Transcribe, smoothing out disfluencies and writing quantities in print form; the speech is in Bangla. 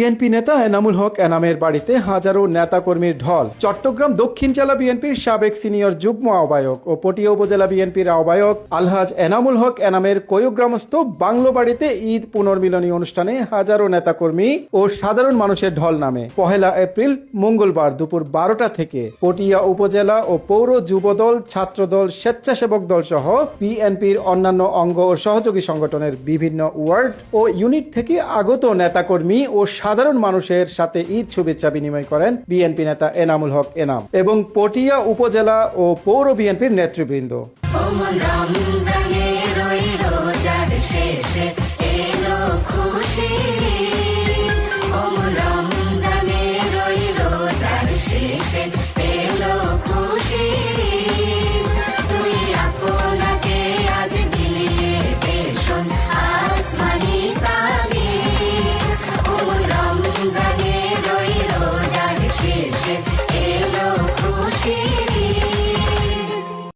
বিএনপি নেতা এনামুল হক এনামের বাড়িতে হাজারো নেতাকর্মীর ঢল। চট্টগ্রাম দক্ষিণ জেলা বিএনপির সাবেক সিনিয়র যুগ্ম আহ্বায়ক ও পটিয়া উপজেলা বিএনপির আহ্বায়ক আলহাজ এনামুল হক এনামের কৈগ্রামস্থ বাংলো বাড়িতে ঈদ পুনর্মিলনী অনুষ্ঠানে হাজারো নেতাকর্মী ও সাধারণ মানুষের ঢল নামে 1 এপ্রিল মঙ্গলবার দুপুর 12টা থেকে পটিয়া উপজেলা ও পৌর যুবদল, ছাত্রদল, স্বেচ্ছাসেবক দল সহ বিএনপির অন্যান্য অঙ্গ ও সহযোগী সংগঠনের বিভিন্ন ওয়ার্ড ও ইউনিট থেকে আগত নেতাকর্মী ও সাধারণ মানুষের সাথে ঈদ শুভেচ্ছা বিনিময় করেন বিএনপি নেতা এনামুল হক এনাম এবং পটিয়া উপজেলা ও পৌর বিএনপির নেতৃবৃন্দ। শেষে